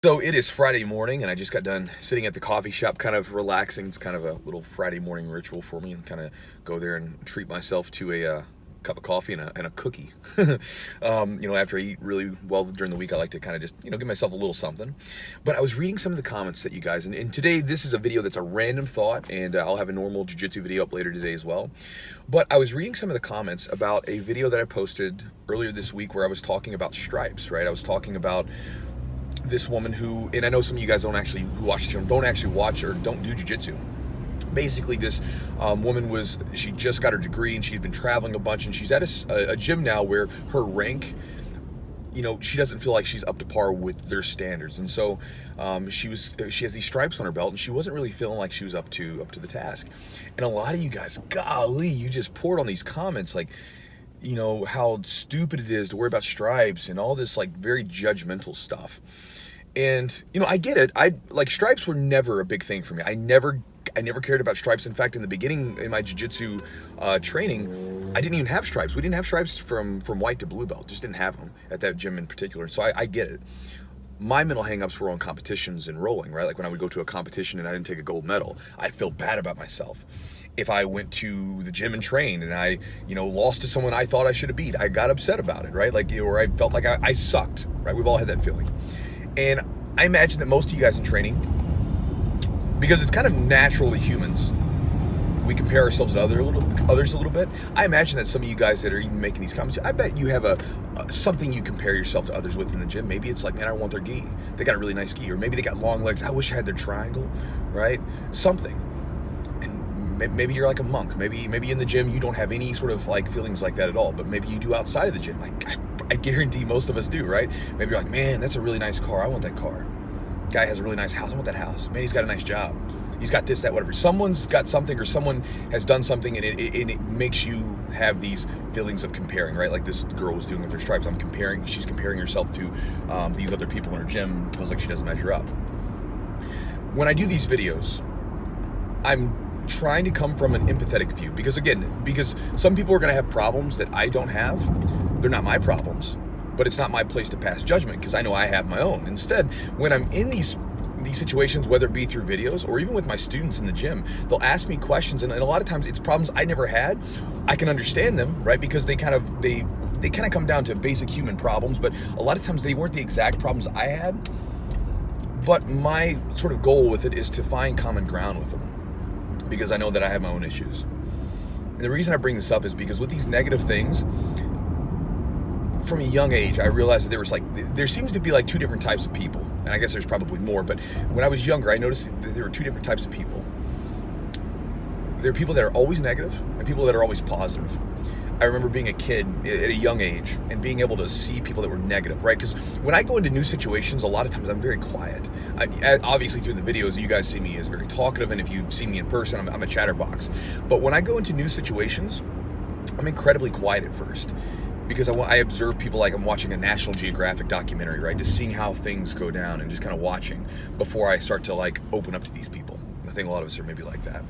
So it is Friday morning, and I just got done sitting at the coffee shop, kind of relaxing. It's kind of a little Friday morning ritual for me, and kind of go there and treat myself to a cup of coffee and a cookie. After I eat really well during the week, I like to kind of just, give myself a little something. But I was reading some of the comments that you guys, and today this is a video that's a random thought, and I'll have a normal jiu-jitsu video up later today as well. But I was reading some of the comments about a video that I posted earlier this week where I was talking about stripes, right? I was talking about this woman who, and I know some of you guys who watch the channel, don't actually watch or don't do jiu-jitsu. Basically, this woman she just got her degree and she's been traveling a bunch, and she's at a gym now where her rank, she doesn't feel like she's up to par with their standards. And so she has these stripes on her belt, and she wasn't really feeling like she was up to the task. And a lot of you guys, golly, you just poured on these comments like, how stupid it is to worry about stripes and all this like very judgmental stuff. And, I get it. Stripes were never a big thing for me. I never cared about stripes. In fact, in the beginning, in my jiu-jitsu training, I didn't even have stripes. We didn't have stripes from white to blue belt. Just didn't have them at that gym in particular. So I get it. My mental hangups were on competitions and rolling, right? Like when I would go to a competition and I didn't take a gold medal, I'd feel bad about myself. If I went to the gym and trained and I, lost to someone I thought I should have beat, I got upset about it, right? Or I felt like I sucked, right? We've all had that feeling. And I imagine that most of you guys in training, because it's kind of natural to humans, we compare ourselves to others a little bit. I imagine that some of you guys that are even making these comments, I bet you have something you compare yourself to others with in the gym. Maybe it's like, man, I want their gi. They got a really nice gi. Or maybe they got long legs. I wish I had their triangle, right? Something. And maybe you're like a monk. Maybe in the gym you don't have any sort of like feelings like that at all. But maybe you do outside of the gym. I guarantee most of us do, right? Maybe you're like, man, that's a really nice car. I want that car. Guy has a really nice house. I want that house. Man, he's got a nice job. He's got this, that, whatever. Someone's got something, or someone has done something, and it makes you have these feelings of comparing, right? Like this girl was doing with her stripes. She's comparing herself to these other people in her gym. Feels like she doesn't measure up. When I do these videos, I'm trying to come from an empathetic view, because some people are going to have problems that I don't have. They're not my problems, but it's not my place to pass judgment because I know I have my own. Instead, when I'm in these situations, whether it be through videos or even with my students in the gym, they'll ask me questions, and a lot of times it's problems I never had. I can understand them, right? Because they kind of come down to basic human problems, but a lot of times they weren't the exact problems I had. But my sort of goal with it is to find common ground with them, because I know that I have my own issues. And the reason I bring this up is because with these negative things, from a young age, I realized that there seems to be like two different types of people. And I guess there's probably more, but when I was younger, I noticed that there were two different types of people. There are people that are always negative and people that are always positive. I remember being a kid at a young age and being able to see people that were negative, right? Because when I go into new situations, a lot of times I'm very quiet. Obviously, through the videos, you guys see me as very talkative, and if you've seen me in person, I'm a chatterbox. But when I go into new situations, I'm incredibly quiet at first, because I observe people like I'm watching a National Geographic documentary, right? Just seeing how things go down and just kind of watching before I start to like open up to these people. I think a lot of us are maybe like that.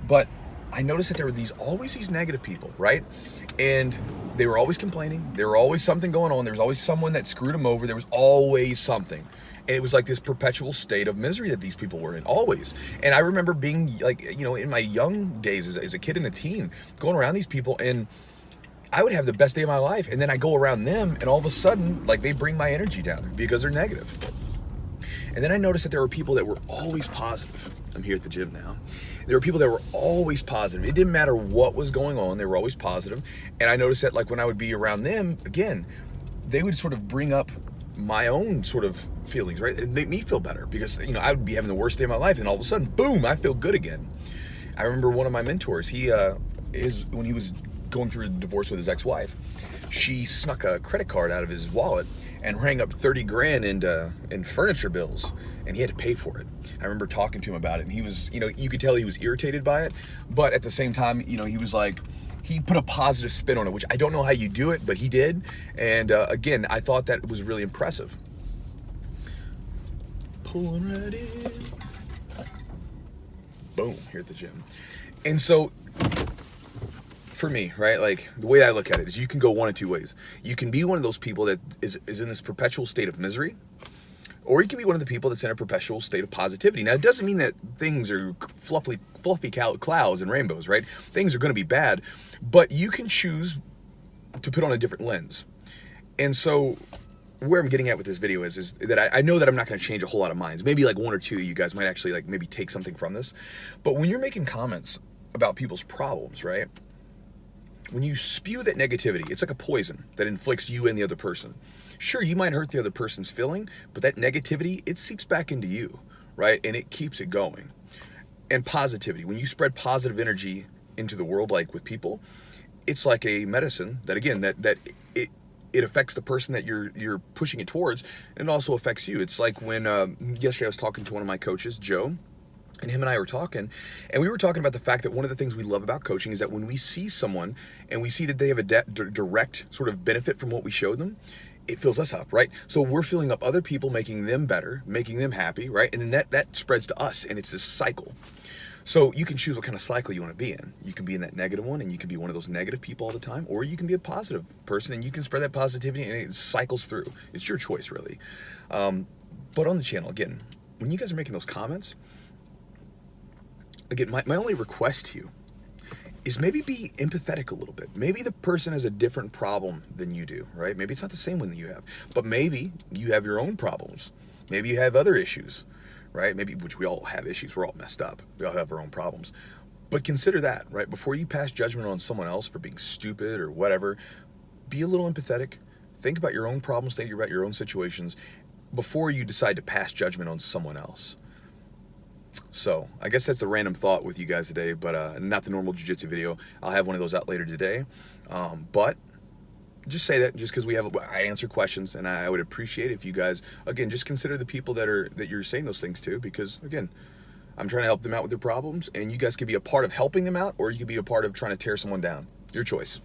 But I noticed that there were always these negative people, right? And they were always complaining. There were always something going on. There was always someone that screwed them over. There was always something. And it was like this perpetual state of misery that these people were in, always. And I remember being like, in my young days as a kid and a teen, going around these people, and I would have the best day of my life. And then I go around them, and all of a sudden, like, they bring my energy down because they're negative. And then I noticed that there were people that were always positive. I'm here at the gym now. There were people that were always positive. It didn't matter what was going on. They were always positive. And I noticed that, like, when I would be around them, again, they would sort of bring up my own sort of feelings, right? It made me feel better because, I would be having the worst day of my life, and all of a sudden, boom, I feel good again. I remember one of my mentors, when he was going through a divorce with his ex-wife, she snuck a credit card out of his wallet and rang up 30 grand in furniture bills, and he had to pay for it. I remember talking to him about it, and he was, you could tell he was irritated by it, but at the same time, he was like, he put a positive spin on it, which I don't know how you do it, but he did. And again, I thought that was really impressive. Pulling right in. Boom, here at the gym. And so, for me, right, like the way I look at it is you can go one of two ways. You can be one of those people that is in this perpetual state of misery, Or you can be one of the people that's in a perpetual state of positivity. Now, it doesn't mean that things are fluffy clouds and rainbows, right? Things are going to be bad, but you can choose to put on a different lens. And so where I'm getting at with this video is that I know that I'm not going to change a whole lot of minds. Maybe like one or two of you guys might actually like maybe take something from this. But when you're making comments about people's problems, right? When you spew that negativity, it's like a poison that inflicts you and the other person. Sure, you might hurt the other person's feeling, but that negativity, it seeps back into you, right? And it keeps it going. And positivity, when you spread positive energy into the world, like with people, it's like a medicine that, again, that it affects the person that you're pushing it towards, and it also affects you. It's like when yesterday I was talking to one of my coaches, Joe, and him and I were talking, and we were talking about the fact that one of the things we love about coaching is that when we see someone and we see that they have a direct sort of benefit from what we showed them, it fills us up, right? So we're filling up other people, making them better, making them happy, right? And then that spreads to us, and it's this cycle. So you can choose what kind of cycle you want to be in. You can be in that negative one, and you can be one of those negative people all the time, or you can be a positive person, and you can spread that positivity, and it cycles through. It's your choice, really. But on the channel, again, when you guys are making those comments, again, my only request to you is maybe be empathetic a little bit. Maybe the person has a different problem than you do, right? Maybe it's not the same one that you have, but maybe you have your own problems. Maybe you have other issues, right? Maybe, which we all have issues. We're all messed up. We all have our own problems. But consider that, right? Before you pass judgment on someone else for being stupid or whatever, be a little empathetic. Think about your own problems. Think about your own situations before you decide to pass judgment on someone else. So I guess that's a random thought with you guys today, but not the normal jiu-jitsu video. I'll have one of those out later today. But just say that just because I answer questions, and I would appreciate it if you guys, again, just consider the people that you're saying those things to, because again, I'm trying to help them out with their problems, and you guys could be a part of helping them out, or you could be a part of trying to tear someone down. Your choice.